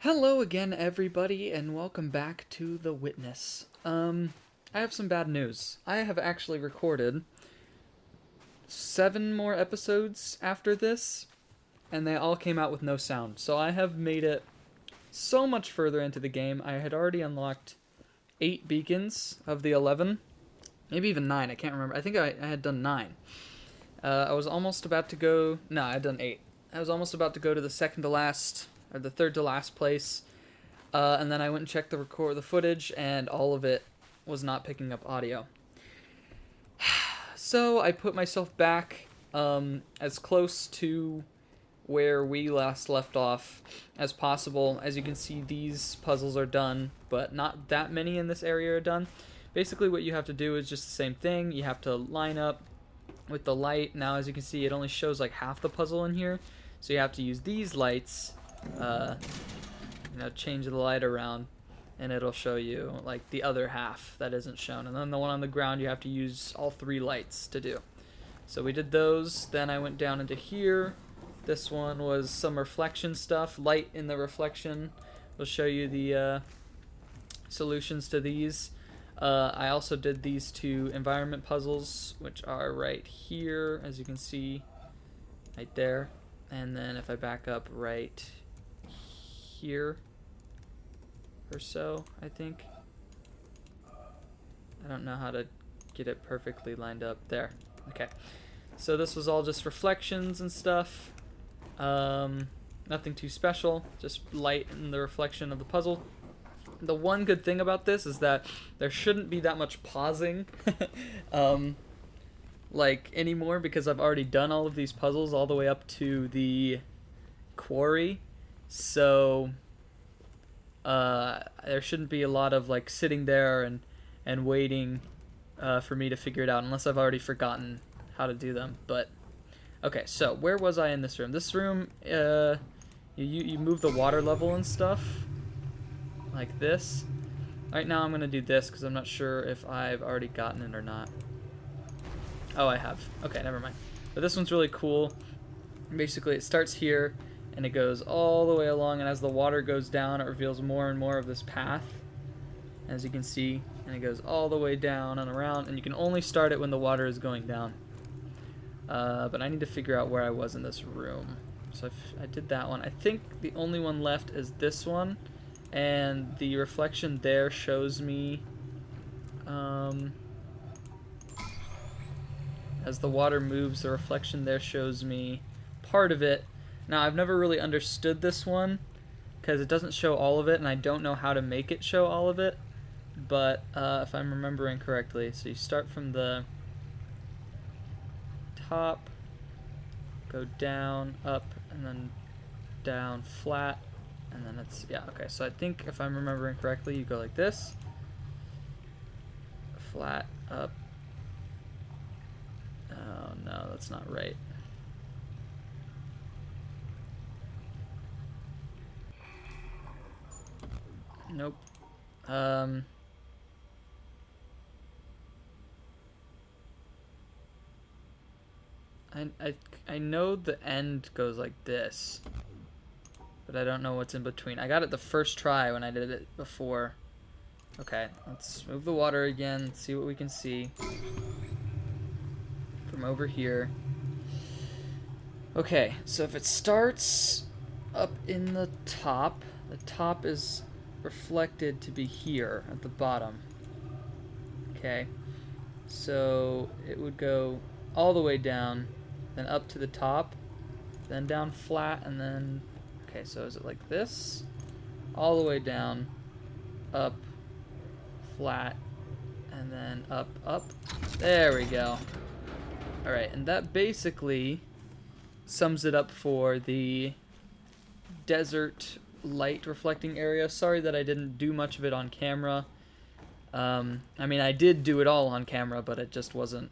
Hello again, everybody, and welcome back to The Witness. I have some bad news. I have actually recorded 7 more episodes after this, and they all came out with no sound. So I have made it so much further into the game. I had already unlocked 8 beacons of the 11. Maybe even 9, I can't remember. I think I had done 9. I was almost about to go... No, I had done 8. I was almost about to go to the second to last, or the third to last place. And then I went and checked the footage, and all of it was not picking up audio. So I put myself back as close to where we last left off as possible. As you can see, these puzzles are done, but not that many in this area are done. Basically, what you have to do is just the same thing. You have to line up with the light. Now, as you can see, it only shows like half the puzzle in here, so you have to use these lights. Change the light around, and it'll show you like the other half that isn't shown. And then the one on the ground, you have to use all 3 lights to do. So we did those. Then I went down into here. This one was some reflection stuff. Light in the reflection will show you the solutions to these. I also did these 2 environment puzzles, which are right here, as you can see, right there. And then if I back up right here or so, I think. I don't know how to get it perfectly lined up. There. Okay. So this was all just reflections and stuff. Nothing too special, just light in the reflection of the puzzle. The one good thing about this is that there shouldn't be that much pausing anymore, because I've already done all of these puzzles all the way up to the quarry. So there shouldn't be a lot of like sitting there and waiting for me to figure it out, unless I've already forgotten how to do them. But okay, so where was I in this room? This room, you move the water level and stuff like this. Right now I'm gonna do this because I'm not sure if I've already gotten it or not. Oh, I have. Okay, never mind. But this one's really cool. Basically, it starts here, and it goes all the way along, and as the water goes down, it reveals more and more of this path, as you can see, and it goes all the way down and around, and you can only start it when the water is going down. But I need to figure out where I was in this room. So I did that one. I think the only one left is this one, and the reflection there shows me, as the water moves, the reflection there shows me part of it. Now, I've never really understood this one because it doesn't show all of it, and I don't know how to make it show all of it. But if I'm remembering correctly, so you start from the top, go down, up, and then down, flat, and then it's, yeah, okay. So I think if I'm remembering correctly, you go like this, flat, up. Oh no, that's not right. Nope. I know the end goes like this, but I don't know what's in between. I got it the first try when I did it before. Okay, let's move the water again, see what we can see from over here. Okay, so if it starts up in the top is reflected to be here at the bottom. Okay, so it would go all the way down, then up to the top, then down flat, and then, okay, so is it like this? All the way down, up, flat, and then up, up. There we go. Alright, and that basically sums it up for the desert light reflecting area. Sorry that I didn't do much of it on camera. I mean, I did do it all on camera, but it just wasn't...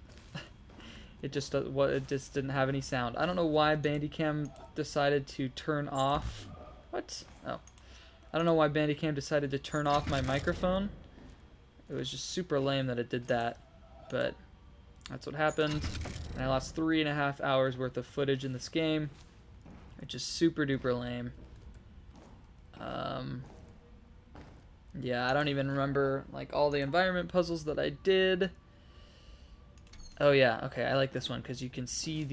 it just didn't have any sound. I don't know why Bandicam decided to turn off... What? Oh. I don't know why Bandicam decided to turn off my microphone. It was just super lame that it did that, but that's what happened. And I lost 3.5 hours worth of footage in this game, which is super duper lame. Yeah, I don't even remember like all the environment puzzles that I did. Oh yeah, okay, I like this one because you can see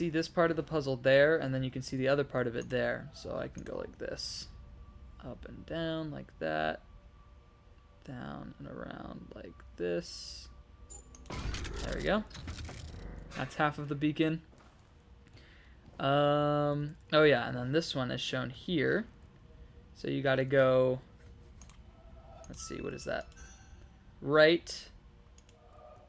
this part of the puzzle there, and then you can see the other part of it there. So I can go like this, up and down like that, down and around like this. There we go. That's half of the beacon. Oh yeah, and then this one is shown here. So you gotta go, let's see, what is that? Right,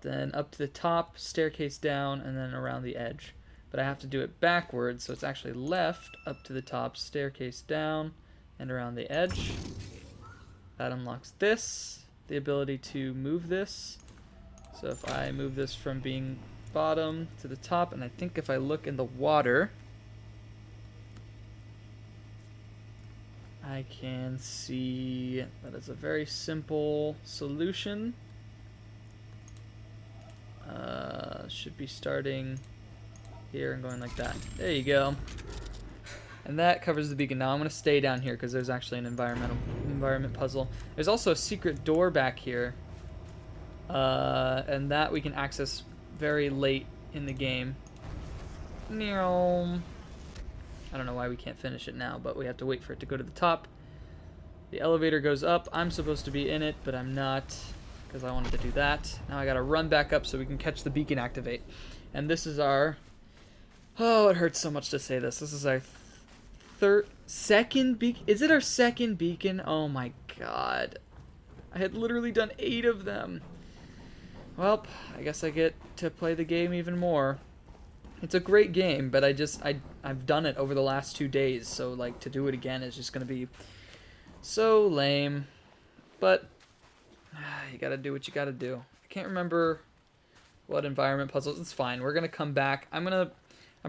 then up to the top, staircase down, and then around the edge. But I have to do it backwards, so it's actually left, up to the top, staircase down, and around the edge. That unlocks this, the ability to move this. So if I move this from being bottom to the top, and I think if I look in the water, I can see that it's a very simple solution. Should be starting here and going like that. There you go. And that covers the beacon. Now I'm going to stay down here because there's actually an environment puzzle. There's also a secret door back here. And that we can access very late in the game. I don't know why we can't finish it now, but we have to wait for it to go to the top. The elevator goes up. I'm supposed to be in it, but I'm not because I wanted to do that. Now I gotta run back up so we can catch the beacon activate. And this is our... Oh, it hurts so much to say this. This is our second beacon. Is it our second beacon? Oh my god. I had literally done 8 of them. Well, I guess I get to play the game even more. It's a great game, but I've done it over the last 2 days, so like to do it again is just gonna be so lame. But you gotta do what you gotta do. I can't remember what environment puzzles. It's fine. We're gonna come back. I'm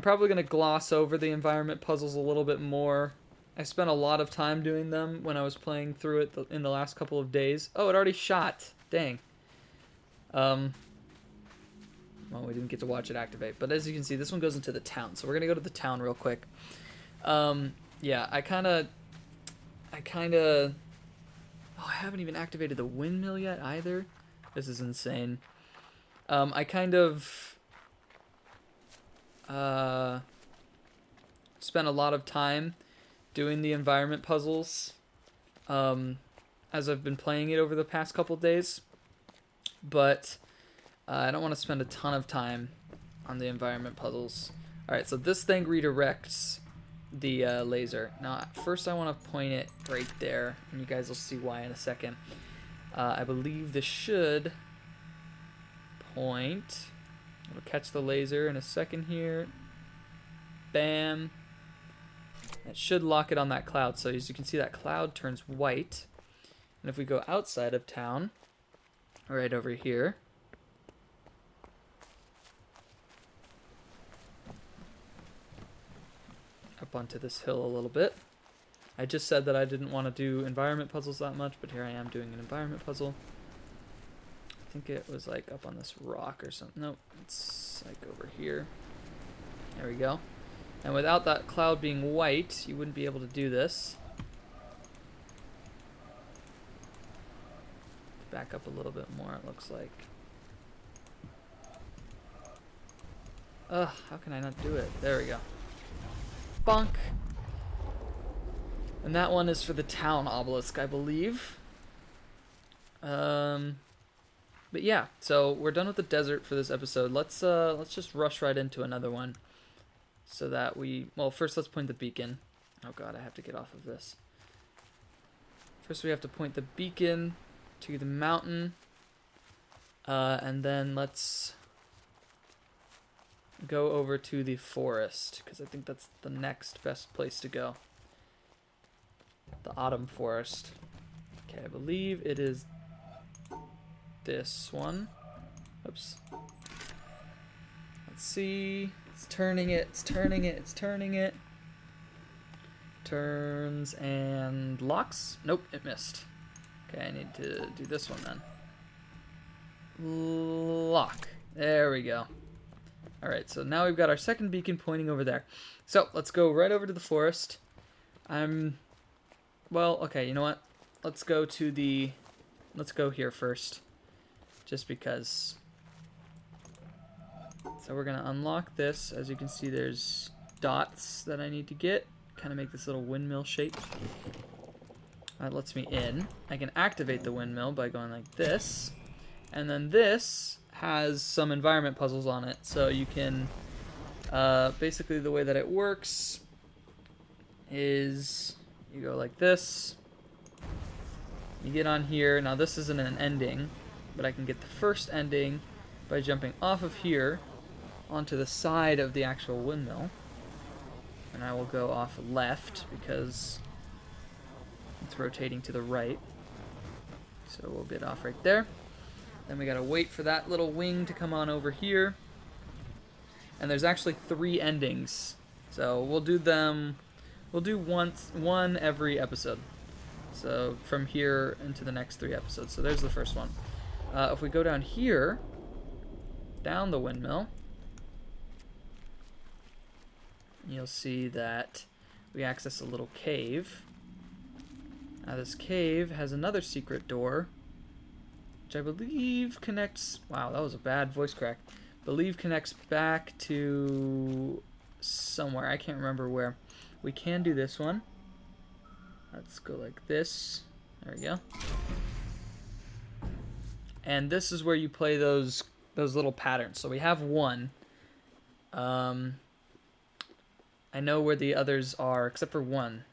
probably gonna gloss over the environment puzzles a little bit more. I spent a lot of time doing them when I was playing through it in the last couple of days. Oh, it already shot. Dang. Well, we didn't get to watch it activate, but as you can see, this one goes into the town. So we're gonna go to the town real quick. Yeah, I haven't even activated the windmill yet either. This is insane. I kind of spent a lot of time doing the environment puzzles as I've been playing it over the past couple days, but I don't want to spend a ton of time on the environment puzzles. Alright, so this thing redirects the laser. Now, first I want to point it right there, and you guys will see why in a second. I believe this should point. It'll catch the laser in a second here. Bam. It should lock it on that cloud. So as you can see, that cloud turns white. And if we go outside of town, right over here, up onto this hill a little bit. I just said that I didn't want to do environment puzzles that much, but here I am doing an environment puzzle. I think it was like up on this rock or something. Nope, it's like over here. There we go. And without that cloud being white, you wouldn't be able to do this. Back up a little bit more, it looks like. Ugh, how can I not do it? There we go. Bonk. And that one is for the town obelisk, I believe. But yeah, so we're done with the desert for this episode. Let's just rush right into another one, so that well, first let's point the beacon. Oh god, I have to get off of this. First we have to point the beacon to the mountain, and then let's go over to the forest, because I think that's the next best place to go. The autumn forest. Okay, I believe it is this one. Oops. Let's see. It's turning it, it's turning it, it's turning it. Turns and locks. Nope, it missed. Okay, I need to do this one then. Lock. There we go. Alright, so now we've got our second beacon pointing over there. So, let's go right over to the forest. Well, okay, you know what? Let's go here first. Just because. So we're gonna unlock this. As you can see, there's dots that I need to get. Kind of make this little windmill shape. That lets me in. I can activate the windmill by going like this. And then this has some environment puzzles on it. So you can, basically the way that it works is you go like this. You get on here. Now this isn't an ending, but I can get the first ending by jumping off of here onto the side of the actual windmill. And I will go off left because it's rotating to the right. So we'll get off right there. Then we gotta wait for that little wing to come on over here. And there's actually 3 endings. So we'll do one every episode. So from here into the next 3 episodes. So there's the first one. If we go down here, down the windmill, you'll see that we access a little cave. Now this cave has another secret door, which I believe connects... Wow, that was a bad voice crack. Believe connects back to somewhere. I can't remember where. We can do this one. Let's go like this. There we go. And this is where you play those little patterns. So we have one. I know where the others are, except for one.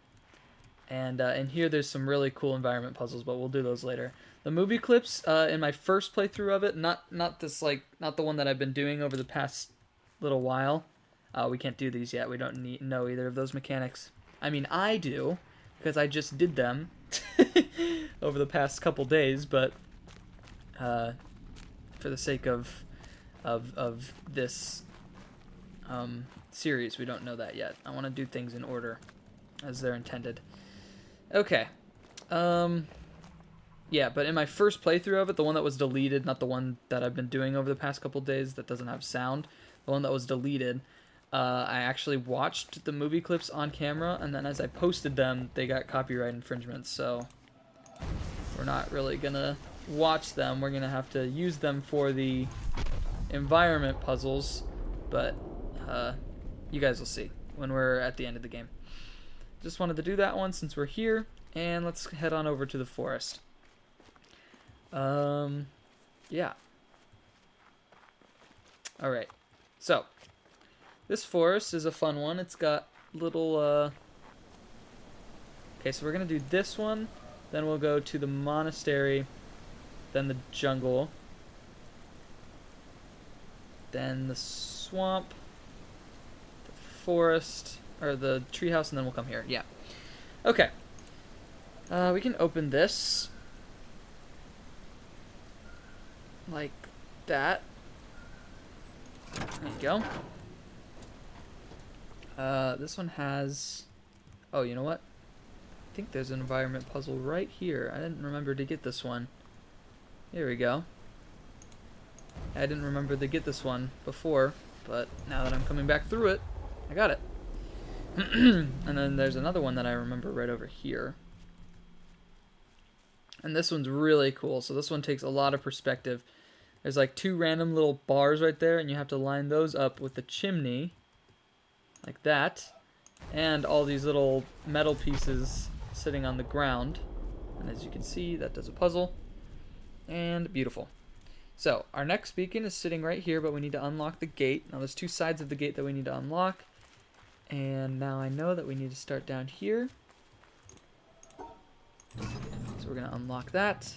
And in here there's some really cool environment puzzles, but we'll do those later. The movie clips in my first playthrough of it, not the one that I've been doing over the past little while. We can't do these yet. We don't know either of those mechanics. I mean, I do, because I just did them over the past couple days, but for the sake of this series, we don't know that yet. I want to do things in order as they're intended. Okay. Yeah, but in my first playthrough of it, the one that was deleted, not the one that I've been doing over the past couple days that doesn't have sound, the one that was deleted, I actually watched the movie clips on camera, and then as I posted them, they got copyright infringements, so we're not really gonna watch them. We're gonna have to use them for the environment puzzles, but you guys will see when we're at the end of the game. Just wanted to do that one since we're here, and let's head on over to the forest. Yeah. Alright, so this forest is a fun one. It's got little, okay, so we're gonna do this one, then we'll go to the monastery, then the jungle, then the swamp, the forest, or the treehouse, and then we'll come here. Yeah. Okay. We can open this like that. There you go. This one has... Oh, you know what? I think there's an environment puzzle right here. I didn't remember to get this one. Here we go. I didn't remember to get this one before, but now that I'm coming back through it, I got it. And then there's another one that I remember right over here. And this one's really cool. So this one takes a lot of perspective. There's like 2 random little bars right there, and you have to line those up with the chimney, like that, and all these little metal pieces sitting on the ground. And as you can see, that does a puzzle. And beautiful. So our next beacon is sitting right here, but we need to unlock the gate. Now there's 2 sides of the gate that we need to unlock. And now I know that we need to start down here. So we're going to unlock that.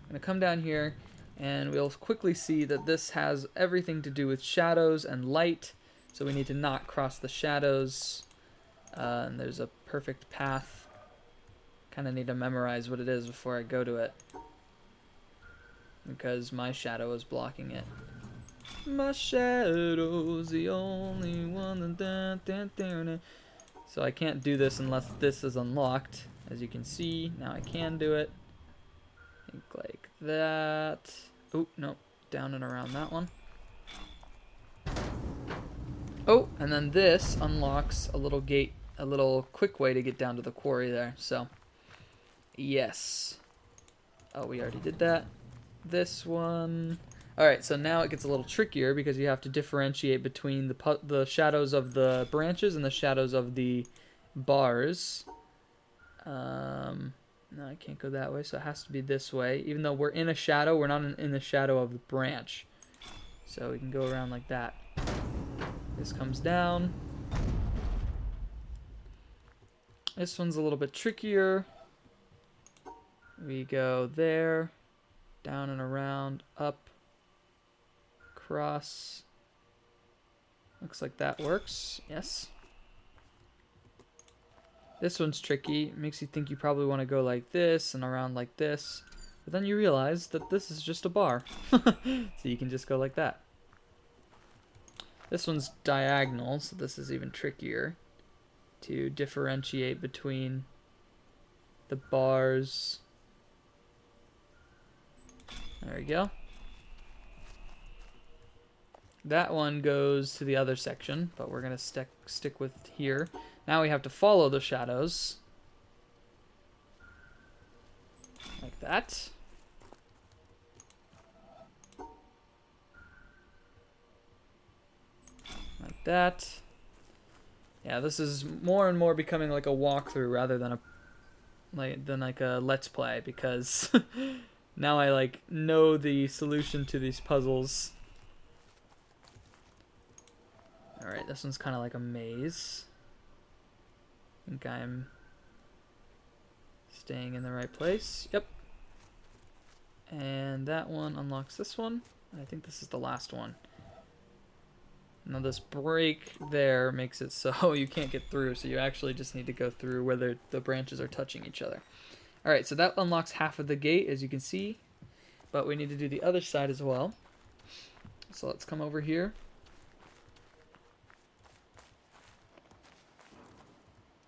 I'm going to come down here, and we'll quickly see that this has everything to do with shadows and light. So we need to not cross the shadows. And there's a perfect path. Kind of need to memorize what it is before I go to it, because my shadow is blocking it. My shadow's the only one that... So I can't do this unless this is unlocked. As you can see, now I can do it. Think like that. Oh, no. Down and around that one. Oh, and then this unlocks a little gate a little quick way to get down to the quarry there. So, yes. Oh, we already did that. This one. All right, so now it gets a little trickier because you have to differentiate between the shadows of the branches and the shadows of the bars. No, I can't go that way, so it has to be this way. Even though we're in a shadow, we're not in the shadow of the branch. So we can go around like that. This comes down. This one's a little bit trickier. We go there, down and around, up, across. Looks like that works. Yes. This one's tricky. It makes you think you probably want to go like this and around like this. But then you realize that this is just a bar. So you can just go like that. This one's diagonal, so this is even trickier to differentiate between the bars. There we go. That one goes to the other section, but we're going to stick with here. Now we have to follow the shadows. Like that. Like that. Yeah, this is more and more becoming like a walkthrough rather than like a let's play, because now I like know the solution to these puzzles. All right, this one's kind of like a maze. I think I'm staying in the right place. Yep. And that one unlocks this one. I think this is the last one. Now this break there makes it so you can't get through, so you actually just need to go through where the branches are touching each other. Alright, so that unlocks half of the gate, as you can see, but we need to do the other side as well. So let's come over here.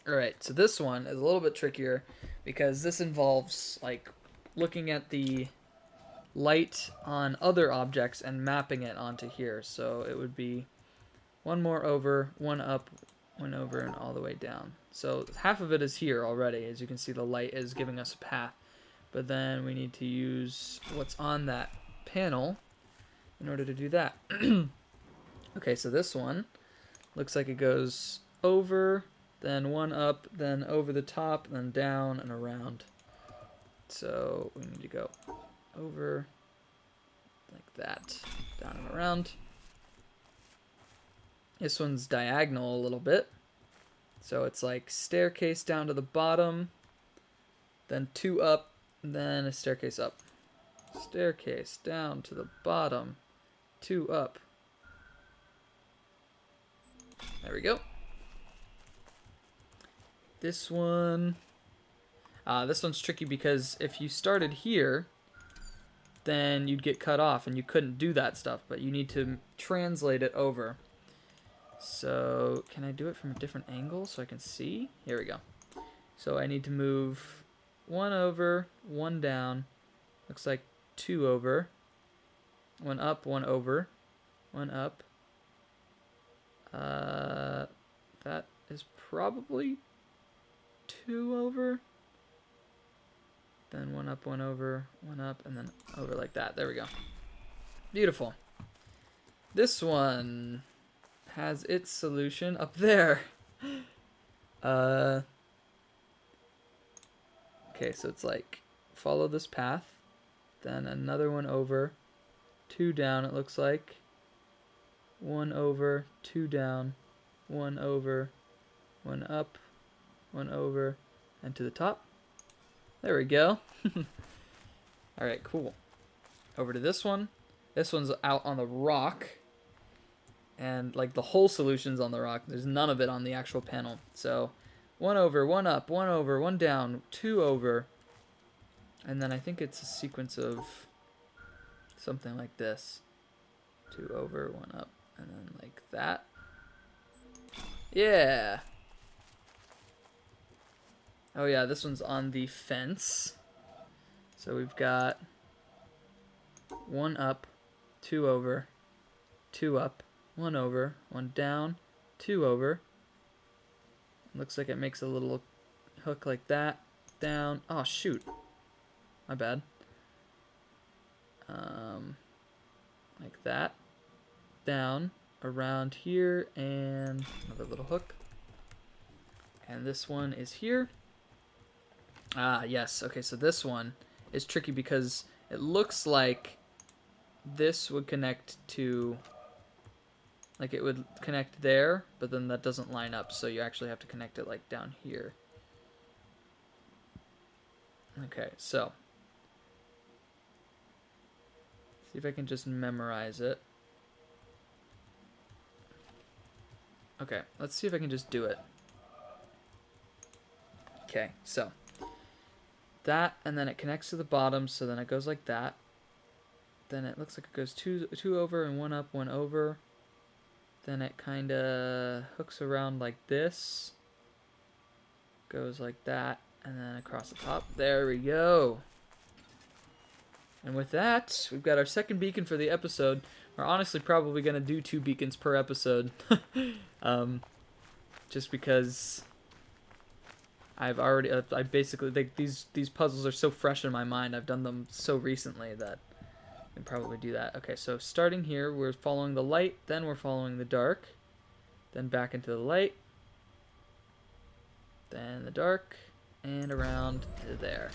Alright, so this one is a little bit trickier because this involves like looking at the light on other objects and mapping it onto here. So it would be one more over, one up, one over, and all the way down. So half of it is here already. As you can see, the light is giving us a path. But then we need to use what's on that panel in order to do that. Okay, so this one looks like it goes over, then one up, then over the top, then down and around. So we need to go over like that, down and around. This one's diagonal a little bit. So it's like staircase down to the bottom, then two up, then a staircase up. Staircase down to the bottom, two up. There we go. This one's tricky because if you started here, then you'd get cut off and you couldn't do that stuff, but you need to translate it over. So can I do it from a different angle so I can see? Here we go. So I need to move one over, one down. Looks like two over. One up, one over. One up. That is probably two over. Then one up, one over, one up, and then over like that. There we go. Beautiful. This one has its solution up there. Okay, so it's like follow this path, then another one over, two down it looks like, one over, two down, one over, one up, one over, and to the top. There we go. Alright, cool. Over to this one. This one's out on the rock. And like the whole solution's on the rock. There's none of it on the actual panel. So one over, one up, one over, one down, two over. And then I think it's a sequence of something like this. Two over, one up, and then like that. Yeah. Oh yeah, this one's on the fence. So we've got one up, two over, two up, one over, one down, two over, Looks like it makes a little hook like that. Down. Oh, shoot. My bad. Like that. Down. Around here. And another little hook. And this one is here. Ah, yes. Okay, so this one is tricky because it looks like this would connect to... Like, it would connect there, but then that doesn't line up, so you actually have to connect it, like, down here. Okay, so... See if I can just memorize it. Okay, let's see if I can just do it. Okay, so... That, and then it connects to the bottom, so then it goes like that. Then it looks like it goes two over and one up, one over. Then it kind of hooks around like this. Goes like that, and then across the top. There we go. And with that, we've got our second beacon for the episode. We're honestly probably going to do 2 beacons per episode. Just because I basically, these puzzles are so fresh in my mind. I've done them so recently that I can probably do that. Okay, so starting here, we're following the light, then we're following the dark, then back into the light, then the dark, and around to there.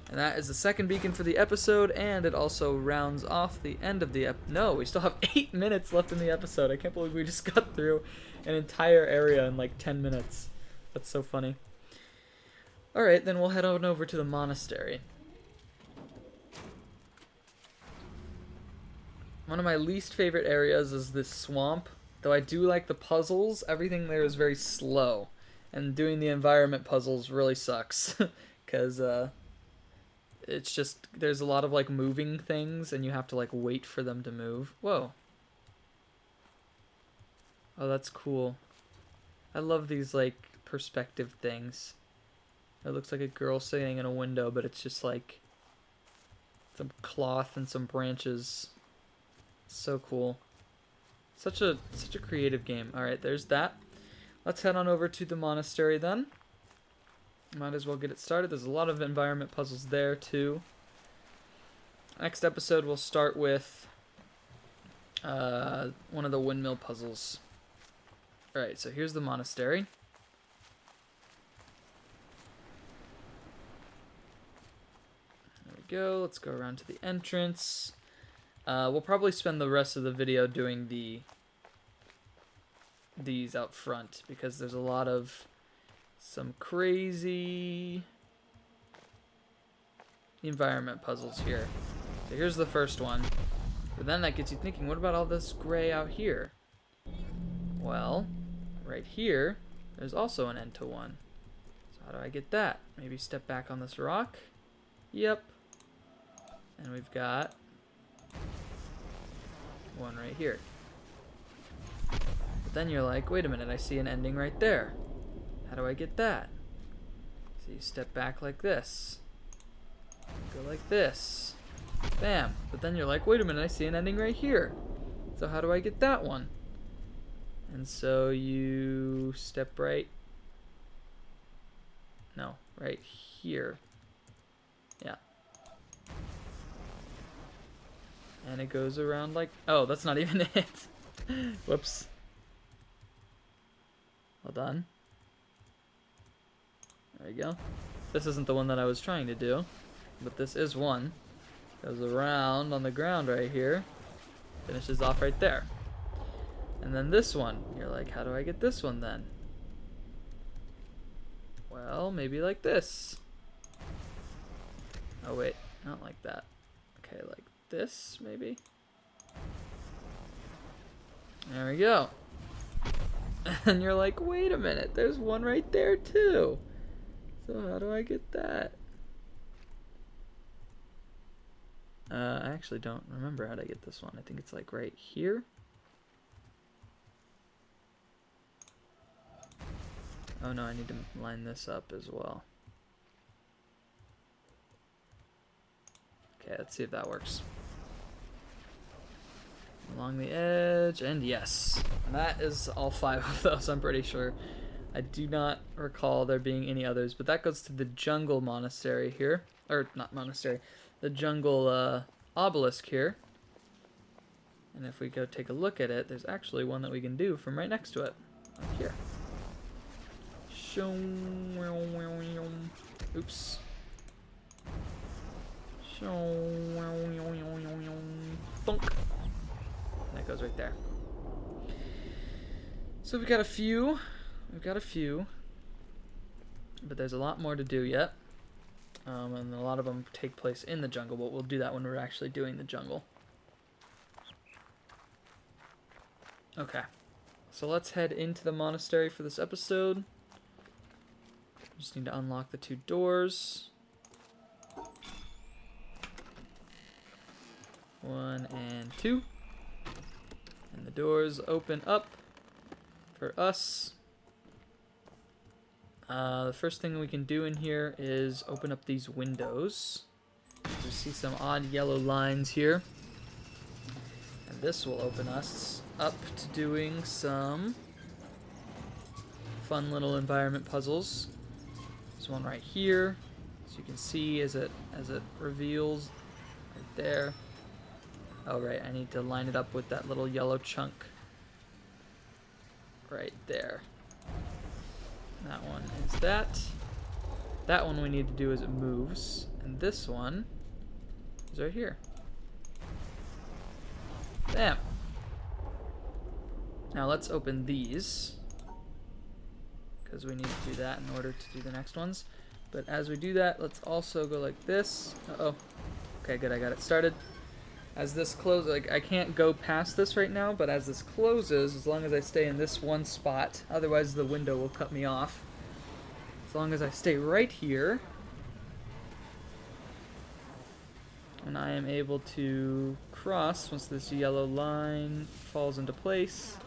And that is the second beacon for the episode, and it also rounds off the end of the No, we still have 8 minutes left in the episode. I can't believe we just got through an entire area in like 10 minutes. That's so funny. Alright, then we'll head on over to the monastery. One of my least favorite areas is this swamp. Though I do like the puzzles, everything there is very slow. And doing the environment puzzles really sucks. Because, it's just, there's a lot of, like, moving things, and you have to, like, wait for them to move. Whoa. Oh, that's cool. I love these, like, perspective things. It looks like a girl sitting in a window, but it's just, like, some cloth and some branches. So cool. Such a creative game. Alright, there's that. Let's head on over to the monastery then. Might as well get it started. There's a lot of environment puzzles there too. Next episode we'll start with one of the windmill puzzles. Alright, so here's the monastery. There we go. Let's go around to the entrance. We'll probably spend the rest of the video doing these out front because there's a lot of some crazy environment puzzles here. So here's the first one. But then that gets you thinking, what about all this gray out here? Well, right here, there's also an end to one. So how do I get that? Maybe step back on this rock. Yep. And we've got one right here. But then you're like, wait a minute, I see an ending right there. How do I get that? So you step back like this. Go like this. Bam. But then you're like, wait a minute, I see an ending right here. So how do I get that one? And so you step right. No, right here. Yeah. And it goes around like... Oh, that's not even it. Whoops. Hold on. There you go. This isn't the one that I was trying to do, but this is one. Goes around on the ground right here. Finishes off right there. And then this one. You're like, how do I get this one then? Well, maybe like this. Oh wait, not like that. Okay, like this maybe? There we go. And you're like, wait a minute, there's one right there too. So how do I get that? I actually don't remember how to get this one. I think it's like right here. Oh no, I need to line this up as well. Okay, let's see if that works. Along the edge, and yes. And that is all 5 of those, I'm pretty sure. I do not recall there being any others, but that goes to the jungle monastery here. Or, not monastery. The jungle obelisk here. And if we go take a look at it, there's actually one that we can do from right next to it. Up here. Oops. Thunk. And that goes right there. So we've got a few. But there's a lot more to do yet. And a lot of them take place in the jungle, but we'll do that when we're actually doing the jungle. Okay. So let's head into the monastery for this episode. Just need to unlock the 2 doors. 1 and 2. And the doors open up for us. The first thing we can do in here is open up these windows. You see some odd yellow lines here. And this will open us up to doing some fun little environment puzzles. There's one right here, so you can see as it reveals right there. Oh right, I need to line it up with that little yellow chunk right there. That one is that. That one we need to do as it moves, and this one is right here. Bam. Now let's open these, because we need to do that in order to do the next ones. But as we do that, let's also go like this. Uh-oh. Okay, good, I got it started. As this closes, like I can't go past this right now, but as this closes, as long as I stay in this one spot, otherwise the window will cut me off. As long as I stay right here, and I am able to cross once this yellow line falls into place,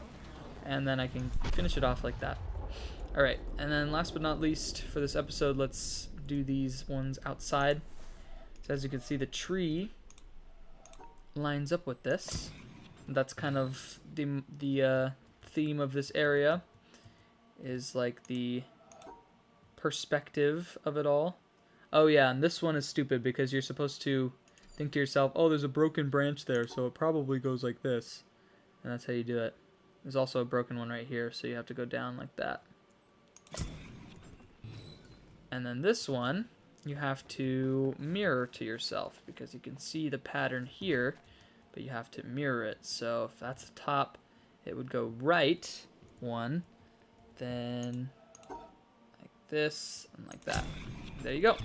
and then I can finish it off like that. Alright, and then last but not least for this episode, let's do these ones outside. So as you can see, the tree lines up with this. That's kind of the theme of this area, is like the perspective of it all. Oh yeah, and this one is stupid because you're supposed to think to yourself, oh, there's a broken branch there, so it probably goes like this. And that's how you do it. There's also a broken one right here, so you have to go down like that. And then this one, you have to mirror to yourself, because you can see the pattern here, but you have to mirror it. So if that's the top, it would go right one, then like this, and like that. There you go.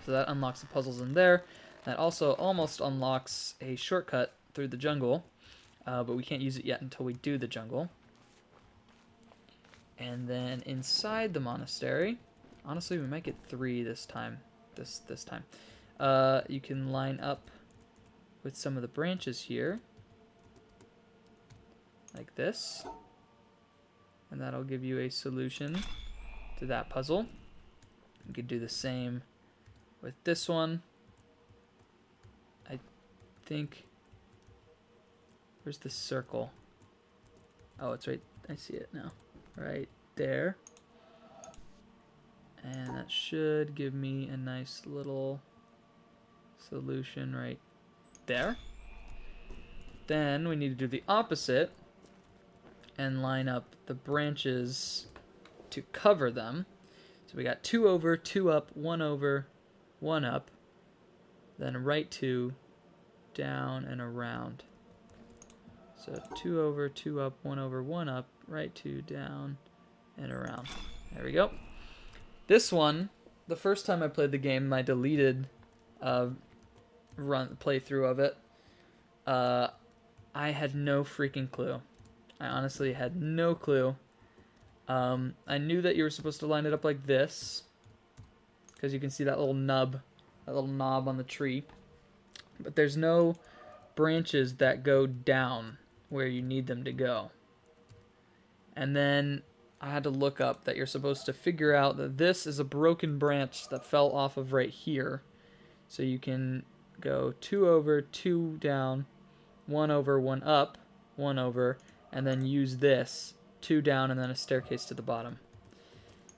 So that unlocks the puzzles in there. That also almost unlocks a shortcut through the jungle, but we can't use it yet until we do the jungle. And then inside the monastery, honestly, we might get 3 this time. This time, you can line up with some of the branches here, like this, and that'll give you a solution to that puzzle. You could do the same with this one. I think, where's the circle? Oh, it's right, I see it now. Right there. And that should give me a nice little solution right there. Then we need to do the opposite and line up the branches to cover them. So we got 2 over, 2 up, 1 over, 1 up, then right 2, down and around. So 2 over, 2 up, 1 over, 1 up, right 2, down, and around. There we go. This one, the first time I played the game, I deleted playthrough of it. I had no freaking clue. I honestly had no clue. I knew that you were supposed to line it up like this, because you can see that little knob on the tree. But there's no branches that go down where you need them to go. And then I had to look up that you're supposed to figure out that this is a broken branch that fell off of right here. So you can go 2 over, 2 down, 1 over, 1 up, 1 over, and then use this 2 down, and then a staircase to the bottom.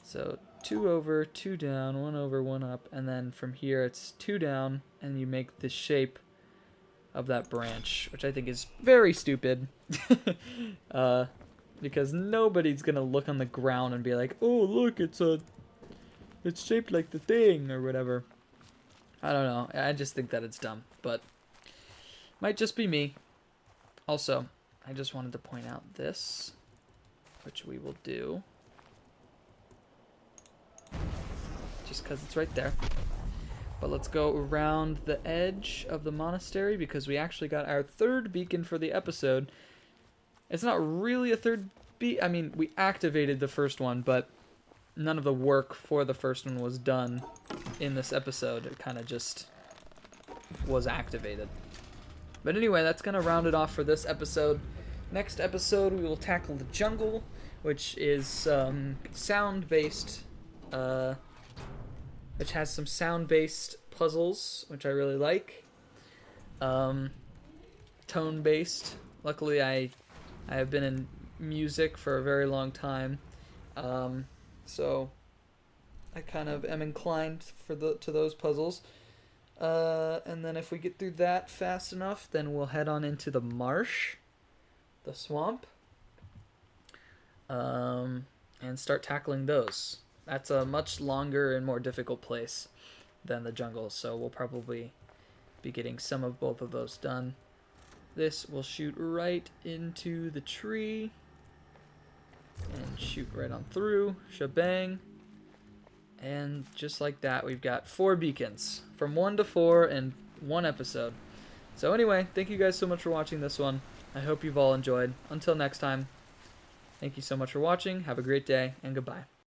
So 2 over, 2 down, 1 over, 1 up, and then from here it's 2 down, and you make the shape of that branch, which I think is very stupid. Because nobody's gonna look on the ground and be like, oh look, it's shaped like the thing, or whatever. I don't know, I just think that it's dumb, but might just be me. Also, I just wanted to point out this, which we will do, just because it's right there. But let's go around the edge of the monastery, because we actually got our 3rd beacon for the episode. It's not really a 3rd beacon. I mean, we activated the first one, but none of the work for the first one was done in this episode. It kind of just was activated. But anyway, that's going to round it off for this episode. Next episode, we will tackle the jungle, which is sound-based, which has some sound-based puzzles, which I really like. Tone-based. Luckily, I have been in music for a very long time, so I kind of am inclined to those puzzles. And then if we get through that fast enough, then we'll head on into the marsh, the swamp, and start tackling those. That's a much longer and more difficult place than the jungle, so we'll probably be getting some of both of those done. This will shoot right into the tree and shoot right on through. Shebang. And just like that, we've got 4 beacons from 1 to 4 in 1 episode. So anyway, thank you guys so much for watching this one. I hope you've all enjoyed. Until next time, thank you so much for watching. Have a great day, and goodbye.